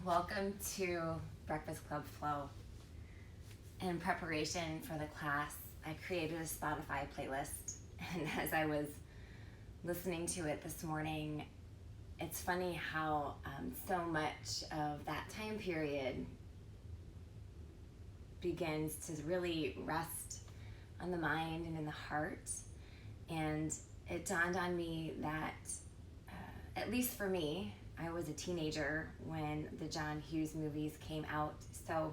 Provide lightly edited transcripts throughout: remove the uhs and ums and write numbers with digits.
Welcome to Breakfast Club Flow. In preparation for the class, I created a Spotify playlist, and as I was listening to it this morning, it's funny how so much of that time period begins to really rest on the mind and in the heart. And it dawned on me that, at least for me, I was a teenager when the John Hughes movies came out, so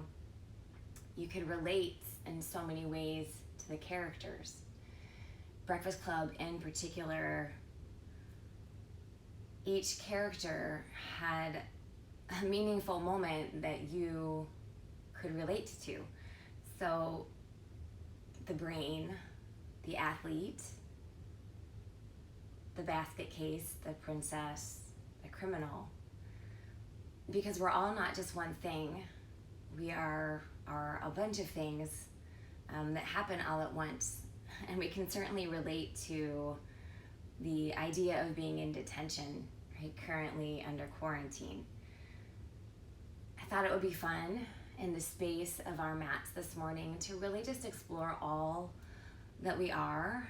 you could relate in so many ways to the characters. Breakfast Club in particular, each character had a meaningful moment that you could relate to. So the brain, the athlete, the basket case, the princess, the criminal, because we're all not just one thing. We are a bunch of things that happen all at once, and we can certainly relate to the idea of being in detention, right, currently under quarantine. I thought it would be fun in the space of our mats this morning to really just explore all that we are,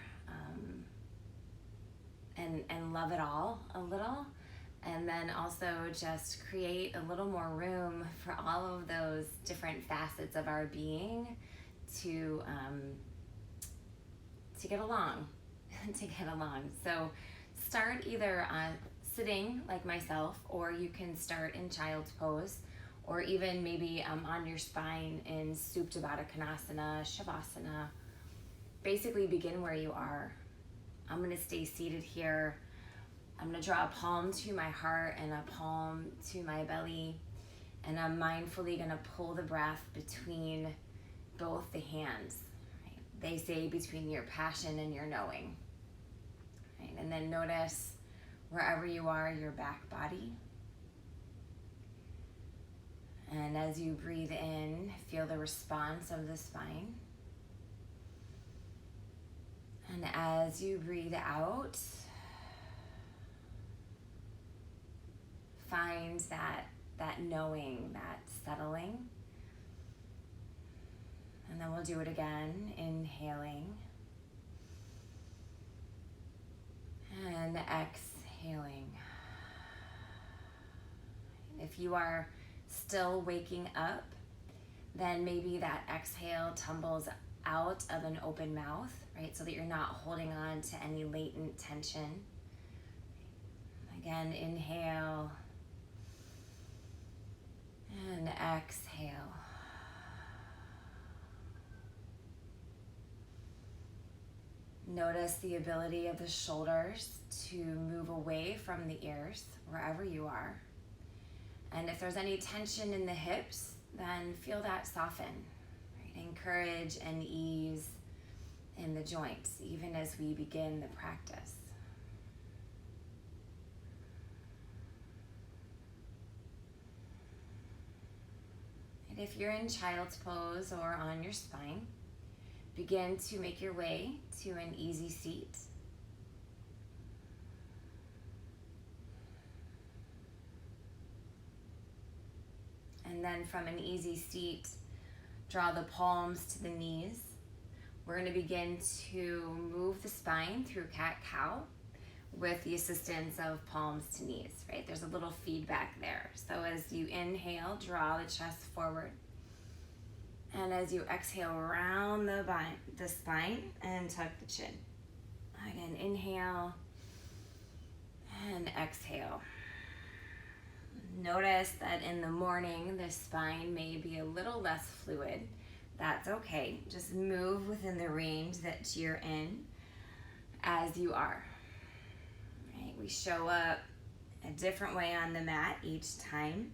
and love it all a little, and then also just create a little more room for all of those different facets of our being to get along, So start either sitting like myself, or you can start in child's pose, or even maybe on your spine in Supta Baddha Konasana, Shavasana. Basically begin where you are. I'm gonna stay seated here. I'm gonna draw a palm to my heart and a palm to my belly, and I'm mindfully gonna pull the breath between both the hands. Right? They say between your passion and your knowing. Right? And then notice wherever you are, your back body. And as you breathe in, feel the response of the spine. And as you breathe out, find that knowing, that settling. And then we'll do it again, inhaling and exhaling. If you are still waking up, then maybe that exhale tumbles out of an open mouth, right? So that you're not holding on to any latent tension. Again, inhale and exhale. Notice the ability of the shoulders to move away from the ears wherever you are. And if there's any tension in the hips, then feel that soften. Right? Encourage and ease in the joints, even as we begin the practice. And if you're in child's pose or on your spine, begin to make your way to an easy seat. And then from an easy seat, draw the palms to the knees. We're going to begin to move the spine through cat-cow with the assistance of palms to knees, right? There's a little feedback there. So as you inhale, draw the chest forward. And as you exhale, round the spine and tuck the chin. Again, inhale and exhale. Notice that in the morning, the spine may be a little less fluid. That's okay. Just move within the range that you're in as you are. Right? We show up a different way on the mat each time.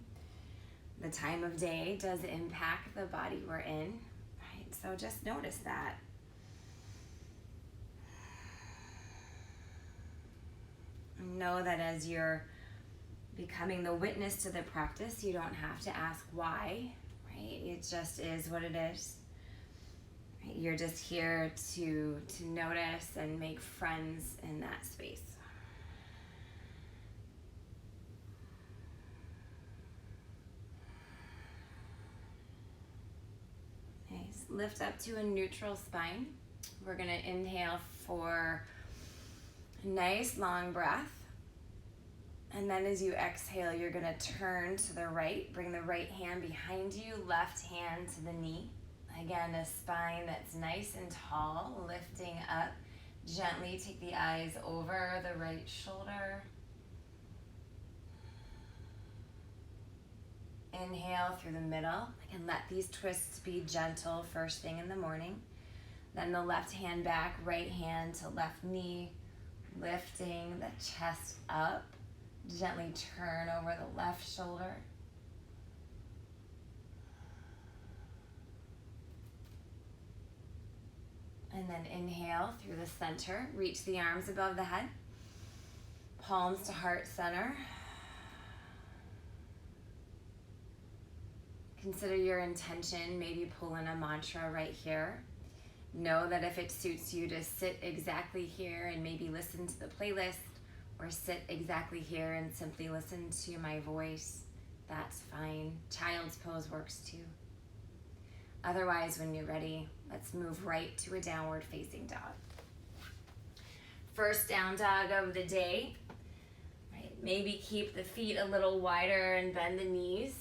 The time of day does impact the body we're in. Right? So just notice that. Know that as you're becoming the witness to the practice, you don't have to ask why, right? It just is what it is. Right? You're just here to notice and make friends in that space. lift up to a neutral spine. We're gonna inhale for a nice long breath. And then as you exhale, you're gonna turn to the right, bring the right hand behind you, left hand to the knee. Again, a spine that's nice and tall, lifting up. Gently take the eyes over the right shoulder. Inhale through the middle, and let these twists be gentle first thing in the morning. Then the left hand back, right hand to left knee, lifting the chest up. Gently turn over the left shoulder. And then inhale through the center. Reach the arms above the head. Palms to heart center. Consider your intention. Maybe pull in a mantra right here. Know that if it suits you to sit exactly here and maybe listen to the playlist, or sit exactly here and simply listen to my voice, that's fine. Child's pose works too. Otherwise, when you're ready, let's move right to a downward facing dog. First down dog of the day. Right, maybe keep the feet a little wider and bend the knees.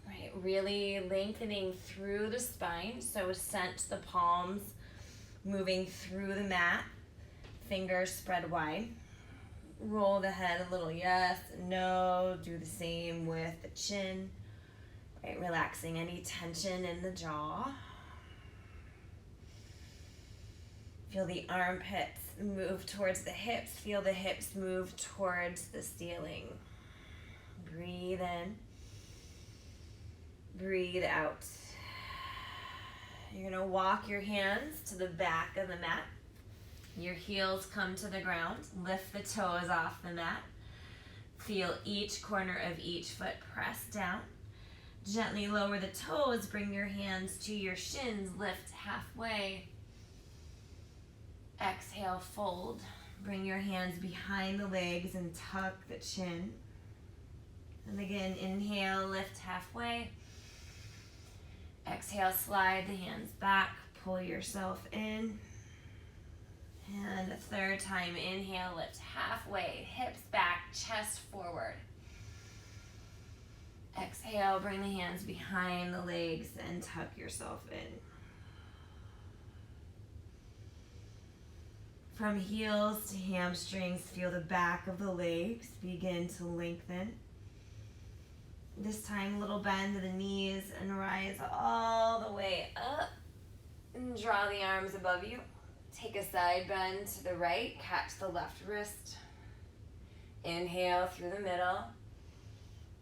Right, really lengthening through the spine. So sense the palms moving through the mat. Fingers spread wide. Roll the head a little yes, no. Do the same with the chin. Right, relaxing any tension in the jaw. Feel the armpits move towards the hips. Feel the hips move towards the ceiling. Breathe in. Breathe out. You're gonna walk your hands to the back of the mat. Your heels come to the ground. Lift the toes off the mat. Feel each corner of each foot press down. Gently lower the toes. Bring your hands to your shins. Lift halfway. Exhale, fold. Bring your hands behind the legs and tuck the chin. And again, inhale, lift halfway. Exhale, slide the hands back. Pull yourself in. And a third time, inhale, lift halfway, hips back, chest forward. Exhale, bring the hands behind the legs and tuck yourself in. From heels to hamstrings, feel the back of the legs begin to lengthen. This time, little bend to the knees and rise all the way up. And draw the arms above you. Take a side bend to the right, catch the left wrist. Inhale through the middle.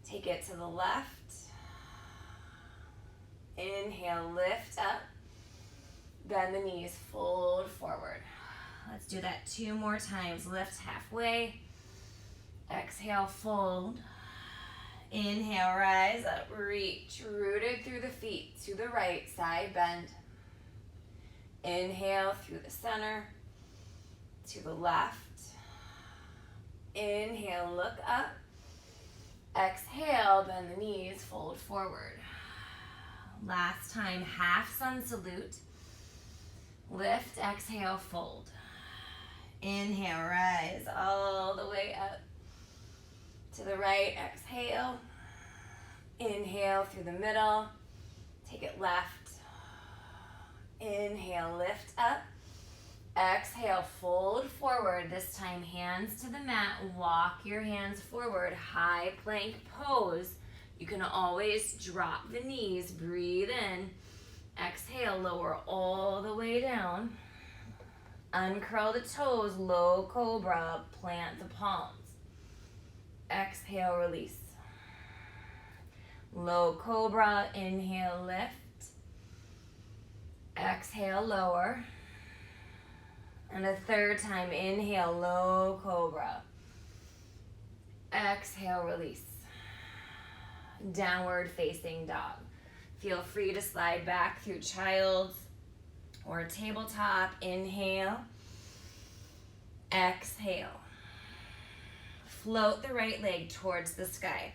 Take it to the left. Inhale, lift up. Bend the knees, fold forward. Let's do that 2 more times. Lift halfway. Exhale, fold. Inhale, rise up, reach. Rooted through the feet to the right, side bend. Inhale through the center, to the left. Inhale, look up. Exhale, bend the knees, fold forward. Last time, half sun salute. Lift, exhale, fold. Inhale, rise all the way up. To the right, exhale. Inhale through the middle. Take it left. Inhale, lift up. Exhale, fold forward. This time, hands to the mat. Walk your hands forward. High plank pose. You can always drop the knees. Breathe in. Exhale, lower all the way down. Uncurl the toes. Low cobra. Plant the palms. Exhale, release. Low cobra. Inhale, lift. Exhale, lower. And a third time, inhale, low cobra. Exhale, release. Downward facing dog. Feel free to slide back through child's or tabletop. Inhale. Exhale. Float the right leg towards the sky.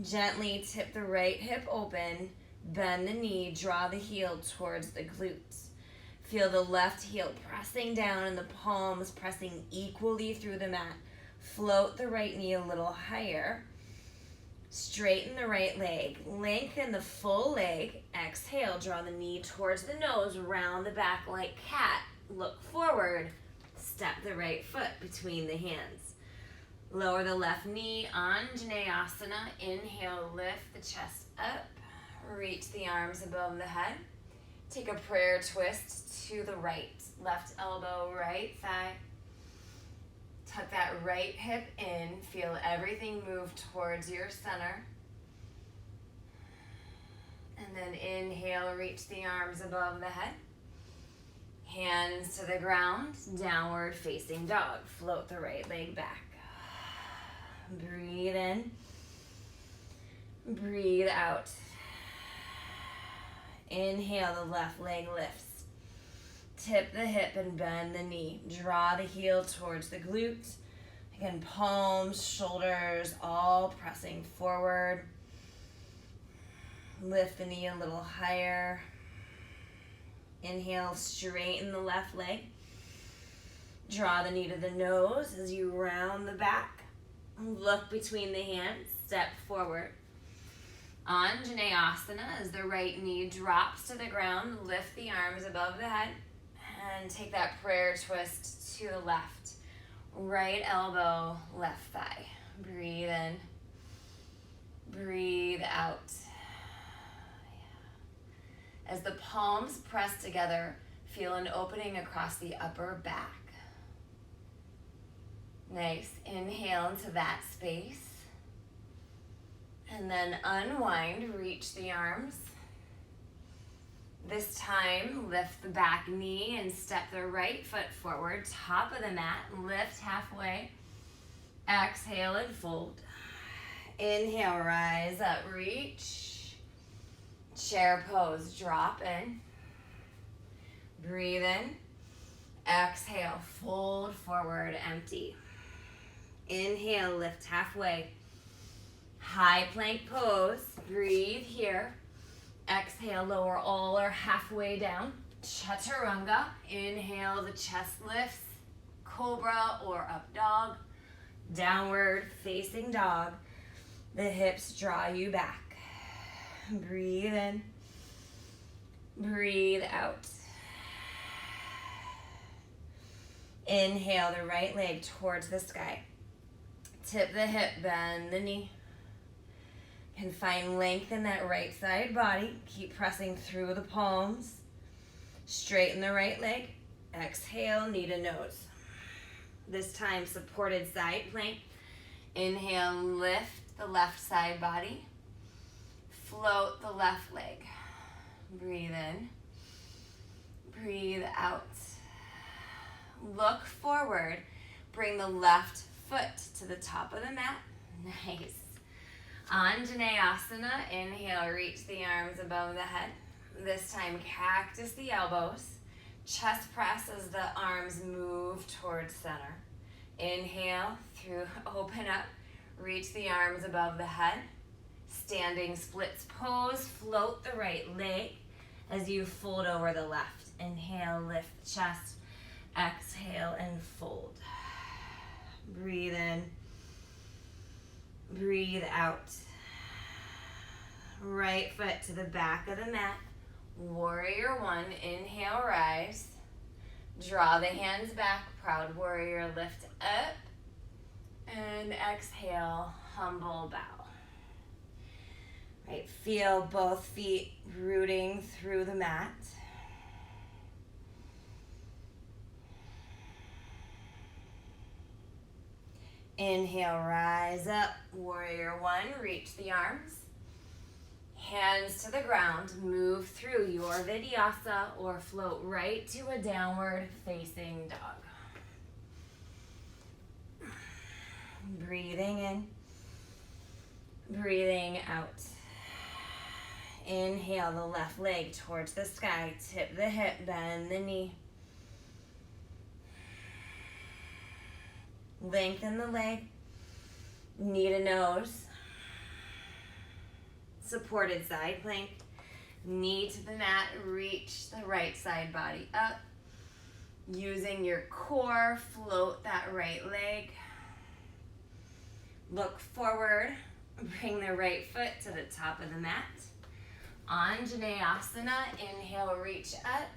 Gently tip the right hip open. bend the knee, draw the heel towards the glutes. Feel the left heel pressing down and the palms pressing equally through the mat. Float the right knee a little higher. Straighten the right leg. Lengthen the full leg. Exhale, draw the knee towards the nose, round the back like cat. Look forward. Step the right foot between the hands. Lower the left knee, Anjaneyasana. Inhale, lift the chest up. Reach the arms above the head. Take a prayer twist to the right. Left elbow, right thigh. Tuck that right hip in. Feel everything move towards your center. And then inhale, reach the arms above the head. Hands to the ground, downward facing dog. Float the right leg back. Breathe in. Breathe out. Inhale, the left leg lifts. Tip the hip and bend the knee. Draw the heel towards the glutes. Again, palms, shoulders, all pressing forward. Lift the knee a little higher. Inhale, straighten the left leg. Draw the knee to the nose as you round the back. Look between the hands, step forward. Anjaneyasana as the right knee drops to the ground. Lift the arms above the head and take that prayer twist to the left. Right elbow, left thigh. Breathe in. Breathe out. As the palms press together, feel an opening across the upper back. Nice. Inhale into that space. And then unwind, reach the arms. This time, lift the back knee and step the right foot forward, top of the mat, lift halfway. Exhale and fold. Inhale, rise up, reach. Chair pose, drop in. Breathe in. Exhale, fold forward, empty. Inhale, lift halfway. High plank pose, breathe here. Exhale, lower all or halfway down. Chaturanga, inhale, the chest lifts. Cobra or up dog. Downward facing dog. The hips draw you back. Breathe in. Breathe out. Inhale the right leg towards the sky. Tip the hip, bend the knee. And find length in that right side body. Keep pressing through the palms. Straighten the right leg. Exhale, knee to nose. This time, supported side plank. Inhale, lift the left side body. Float the left leg. Breathe in. Breathe out. Look forward. Bring the left foot to the top of the mat. Nice. Anjaneyasana. Inhale, reach the arms above the head. This time, cactus the elbows. Chest press as the arms move towards center. Inhale, open up. Reach the arms above the head. Standing splits pose. Float the right leg as you fold over the left. Inhale, lift the chest. Exhale and fold. Breathe in. Breathe out. Right foot to the back of the mat. Warrior one. Inhale, rise. Draw the hands back. Proud warrior, lift up. And exhale, humble bow. Right, feel both feet rooting through the mat. Inhale, rise up. Warrior one, reach the arms. Hands to the ground, move through your vinyasa or float right to a downward facing dog. Breathing in, breathing out. Inhale the left leg towards the sky, tip the hip, bend the knee. Lengthen the leg, knee to nose. Supported side plank. Knee to the mat, reach the right side body up. Using your core, float that right leg. Look forward, bring the right foot to the top of the mat. Anjaneyasana, inhale, reach up.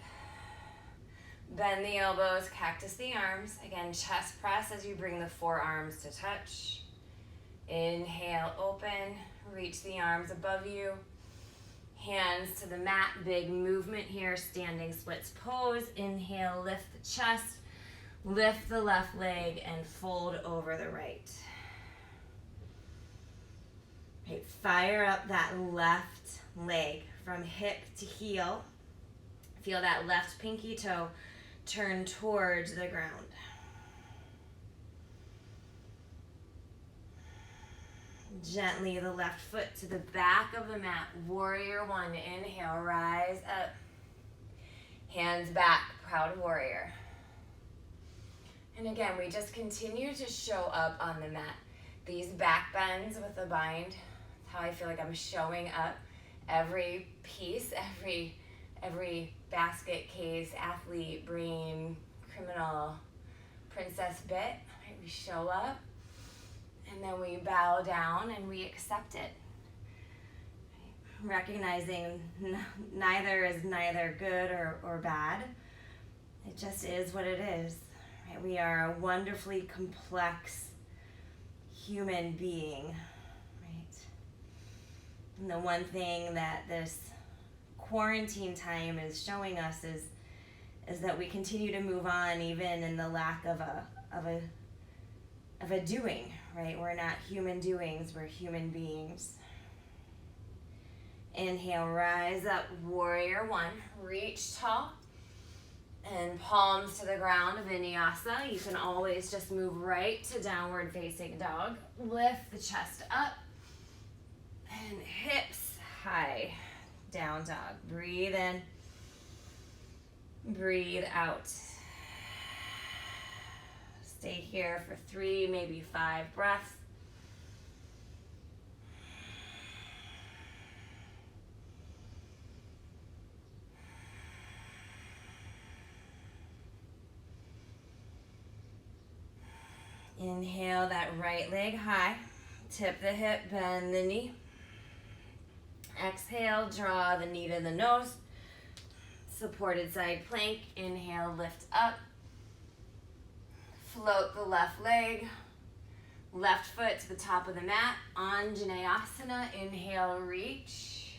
Bend the elbows, cactus the arms. Again, chest press as you bring the forearms to touch. Inhale, open, reach the arms above you. Hands to the mat, big movement here, standing splits pose. Inhale, lift the chest, lift the left leg, and fold over the right. Okay, fire up that left leg from hip to heel. Feel that left pinky toe turn towards the ground. Gently the left foot to the back of the mat. Warrior one. Inhale, rise up. Hands back, proud warrior. And again, we just continue to show up on the mat. These back bends with the bind, how I feel like I'm showing up. Every piece, every basket case, athlete, brain, criminal, princess bit, right? We show up. And then we bow down and we accept it. Recognizing neither is neither good or bad. It just is what it is. Right? We are a wonderfully complex human being. Right? And the one thing that this quarantine time is showing us is that we continue to move on even in the lack of a doing. Right? We're not human doings, we're human beings. Inhale, rise up, warrior one. Reach tall and palms to the ground, vinyasa. You can always just move right to downward facing dog. Lift the chest up and hips high, down dog. Breathe in, breathe out. Stay here for 3, maybe 5 breaths. Inhale that right leg high. Tip the hip, bend the knee. Exhale, draw the knee to the nose. Supported side plank. Inhale, lift up. Float the left leg, left foot to the top of the mat. Anjaneyasana, inhale, reach.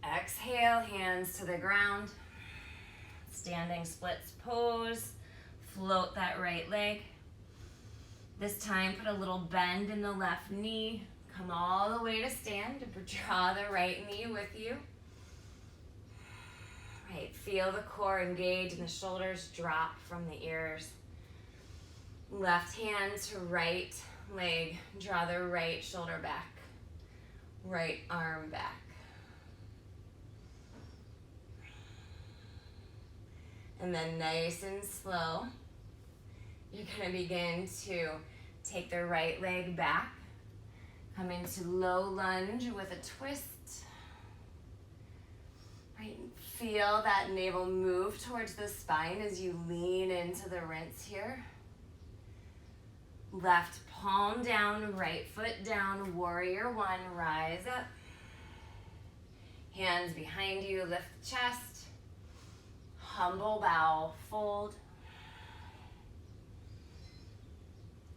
Exhale, hands to the ground. Standing splits pose. Float that right leg. This time, put a little bend in the left knee. Come all the way to stand. Draw the right knee with you. Right, feel the core engage and the shoulders drop from the ears. Left hand to right leg. Draw the right shoulder back. Right arm back. And then nice and slow, you're going to begin to take the right leg back. Come into low lunge with a twist. Right, feel that navel move towards the spine as you lean into the rinse here. Left palm down, right foot down, warrior one, rise up. Hands behind you, lift the chest. Humble bow, fold.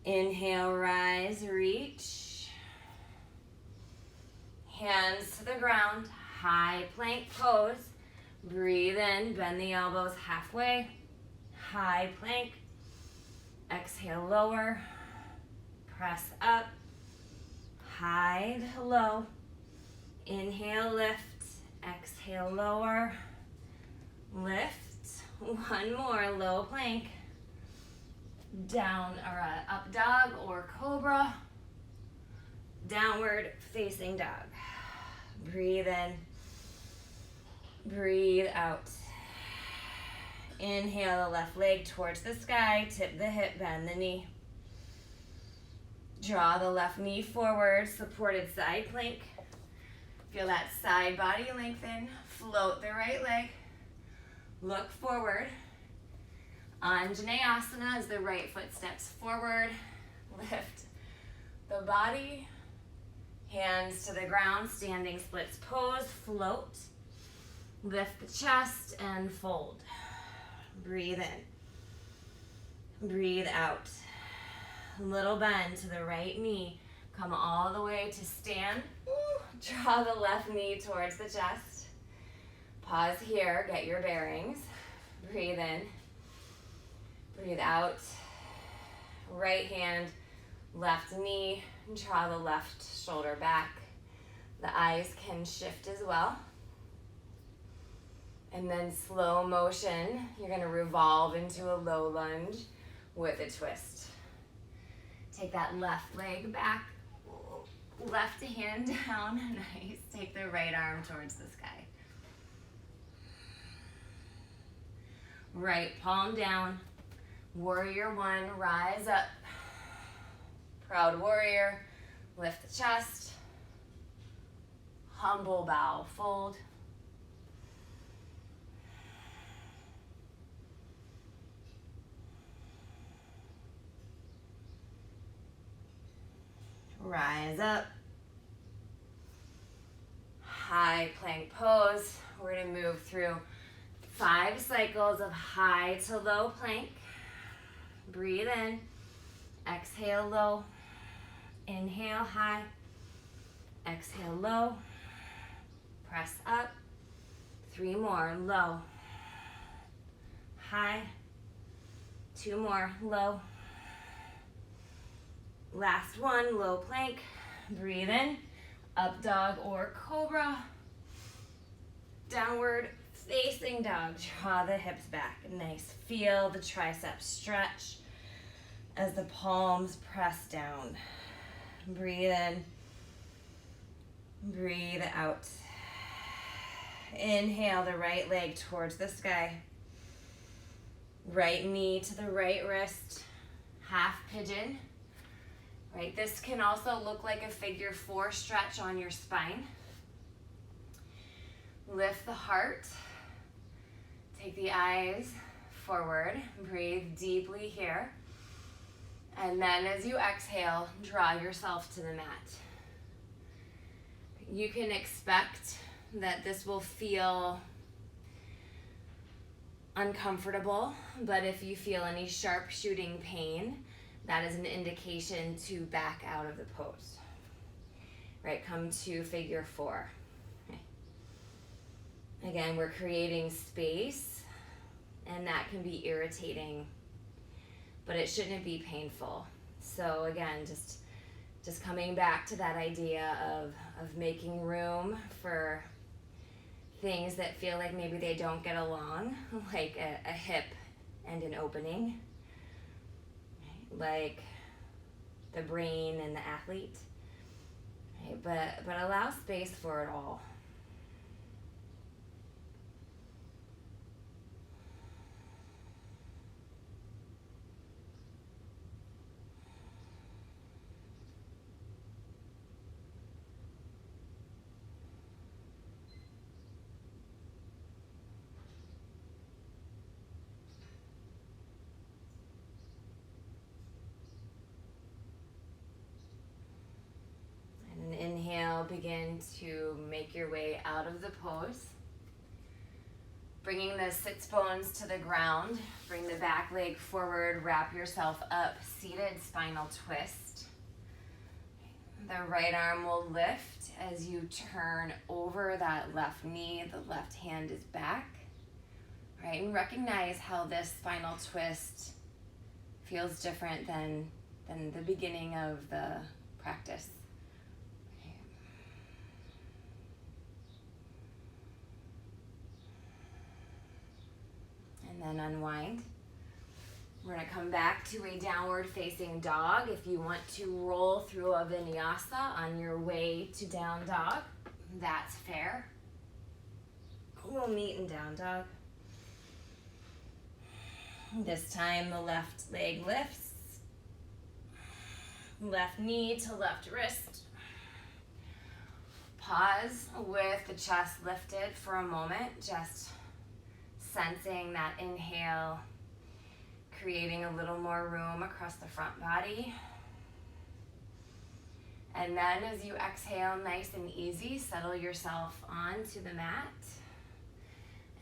Inhale, rise, reach. Hands to the ground, high plank pose. Breathe in, bend the elbows halfway. High plank. Exhale, lower. Press up. High to low. Inhale, lift. Exhale, lower. Lift. One more, low plank. Down or up dog or cobra. Downward facing dog. Breathe in. Breathe out. Inhale the left leg towards the sky. Tip the hip, bend the knee. Draw the left knee forward, supported side plank. Feel that side body lengthen. Float the right leg. Look forward. Anjaneyasana as the right foot steps forward. Lift the body. Hands to the ground, standing splits pose, float. Lift the chest and fold. Breathe in. Breathe out. Little bend to the right knee. Come all the way to stand. Draw the left knee towards the chest. Pause here, get your bearings. Breathe in. Breathe out. Right hand, left knee. Draw the left shoulder back. The eyes can shift as well. And then slow motion, you're going to revolve into a low lunge with a twist. Take that left leg back, left hand down, nice. Take the right arm towards the sky. Right palm down, warrior one, rise up. Proud warrior, lift the chest. Humble bow, fold. Rise up. High plank pose. We're going to move through 5 cycles of high to low plank. Breathe in. Exhale low. Inhale high. Exhale low. Press up. 3 more. Low. High. 2 more. Low. Last one, low plank. Breathe in, up dog or cobra. Downward facing dog. Draw the hips back. Nice. Feel the triceps stretch as the palms press down. Breathe in. Breathe out. Inhale the right leg towards the sky. Right knee to the right wrist. Half pigeon. Right, this can also look like a figure 4 stretch on your spine. Lift the heart. Take the eyes forward. Breathe deeply here. And then as you exhale, draw yourself to the mat. You can expect that this will feel uncomfortable, but if you feel any sharp shooting pain, that is an indication to back out of the pose. Right, come to figure 4. Again, we're creating space, and that can be irritating, but it shouldn't be painful. So again, just coming back to that idea of making room for things that feel like maybe they don't get along, like a hip and an opening, like the brain and the athlete, right? But allow space for it all. Inhale, begin to make your way out of the pose. Bringing the sits bones to the ground. Bring the back leg forward, wrap yourself up, seated spinal twist. The right arm will lift as you turn over that left knee. The left hand is back. Right, and recognize how this spinal twist feels different than the beginning of the practice. And then unwind. We're going to come back to a downward facing dog. If you want to roll through a vinyasa on your way to down dog, that's fair. We'll meet in down dog. This time the left leg lifts. Left knee to left wrist. Pause with the chest lifted for a moment, just sensing that inhale, creating a little more room across the front body. And then as you exhale, nice and easy, settle yourself onto the mat.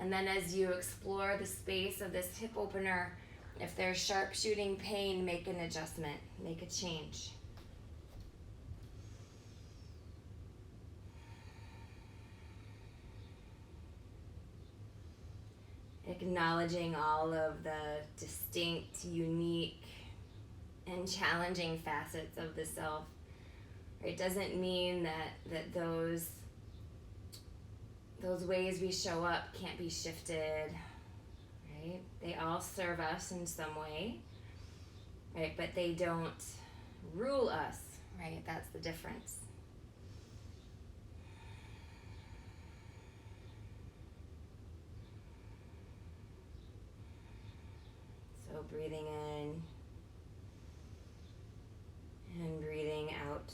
And then as you explore the space of this hip opener, if there's sharp shooting pain, make an adjustment, make a change. Acknowledging all of the distinct, unique, and challenging facets of the self. It doesn't mean that those ways we show up can't be shifted, right? They all serve us in some way, right? But they don't rule us, right? That's the difference. So breathing in and breathing out.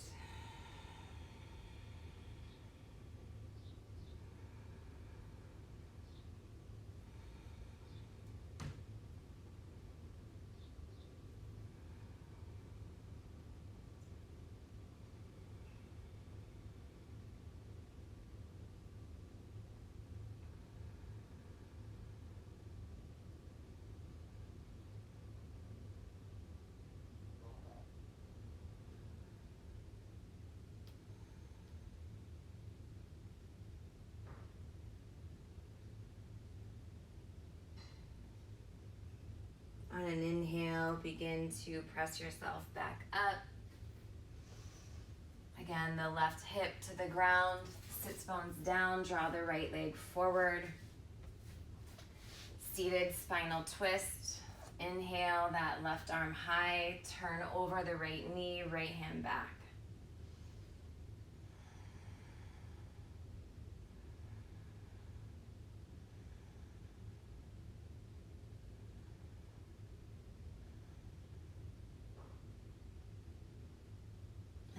On an inhale, begin to press yourself back up. Again, the left hip to the ground, sits bones down, draw the right leg forward. Seated spinal twist. Inhale that left arm high, turn over the right knee, right hand back.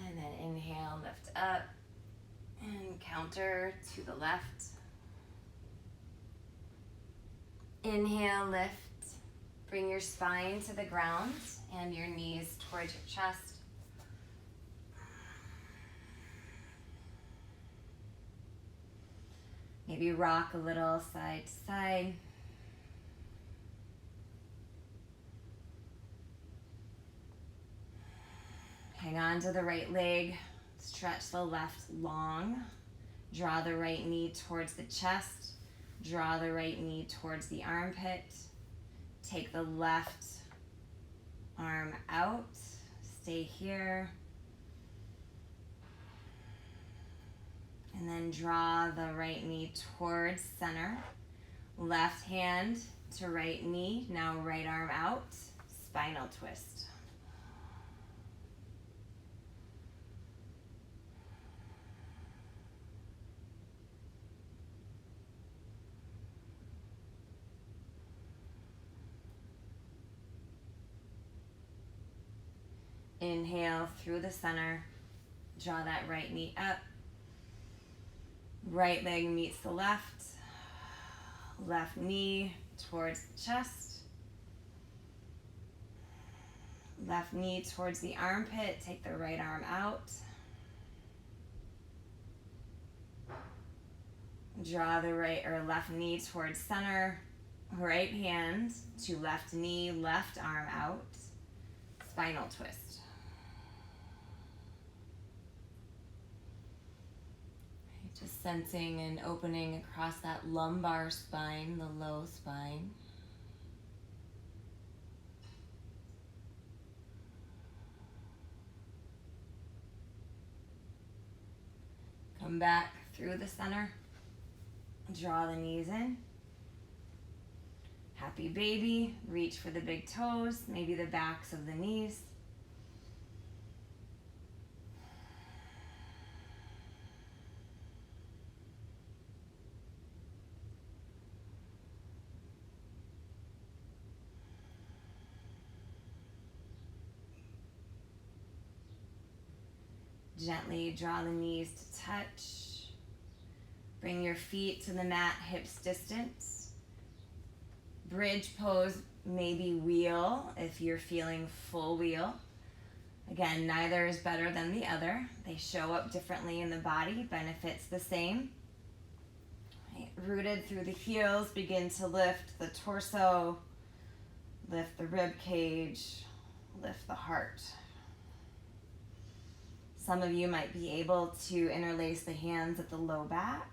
And then inhale, lift up, and counter to the left. Inhale, lift. Bring your spine to the ground and your knees towards your chest. Maybe rock a little side to side. Hang on to the right leg. Stretch the left long. Draw the right knee towards the chest. Draw the right knee towards the armpit. Take the left arm out. Stay here. And then draw the right knee towards center. Left hand to right knee. Now right arm out. Spinal twist. Inhale through the center. Draw that right knee up. Right leg meets the left. Left knee towards the chest. Left knee towards the armpit. Take the right arm out. Draw the right or left knee towards center. Right hand to left knee, left arm out. Spinal twist. Just sensing and opening across that lumbar spine, the low spine. Come back through the center. Draw the knees in. Happy baby. Reach for the big toes, maybe the backs of the knees. Gently draw the knees to touch. Bring your feet to the mat, hips distance. Bridge pose, maybe wheel if you're feeling full wheel. Again, neither is better than the other. They show up differently in the body, benefits the same. Right. Rooted through the heels, begin to lift the torso, lift the rib cage, lift the heart. Some of you might be able to interlace the hands at the low back.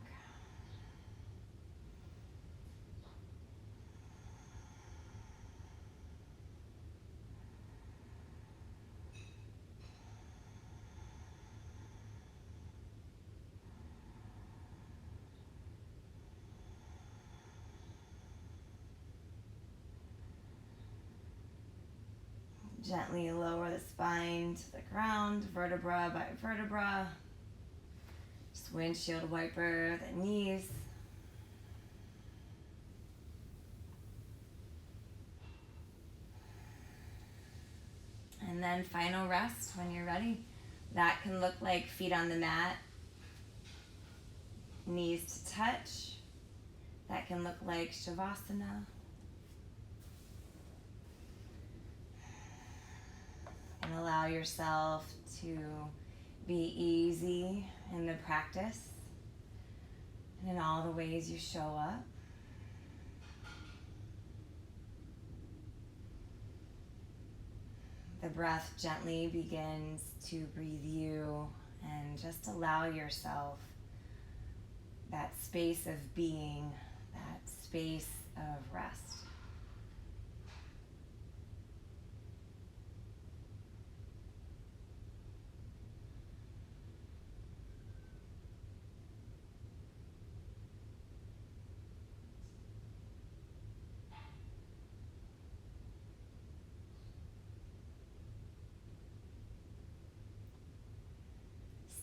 Gently lower the spine to the ground, vertebra by vertebra. Just windshield wiper the knees. And then final rest when you're ready. That can look like feet on the mat, knees to touch. That can look like Shavasana. And allow yourself to be easy in the practice and in all the ways you show up. The breath gently begins to breathe you, and just allow yourself that space of being, that space of rest.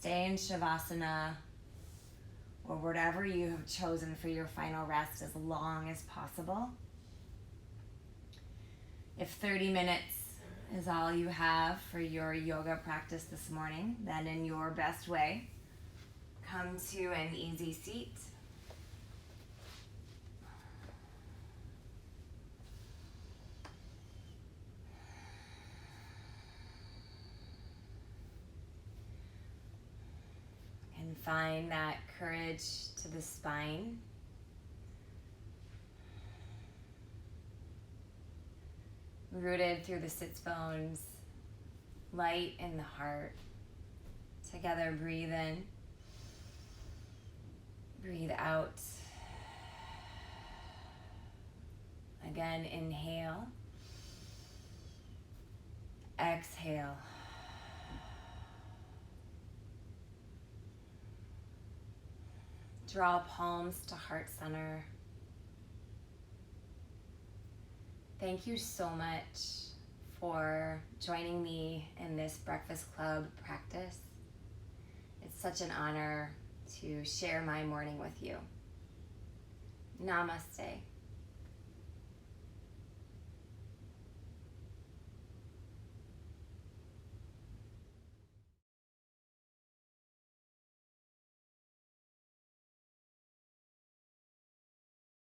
Stay in Shavasana or whatever you have chosen for your final rest as long as possible. If 30 minutes is all you have for your yoga practice this morning, then in your best way, come to an easy seat. And find that courage to the spine. Rooted through the sits bones, light in the heart. Together, breathe in, breathe out. Again, inhale, exhale. Draw palms to heart center. Thank you so much for joining me in this Breakfast Club practice. It's such an honor to share my morning with you. Namaste.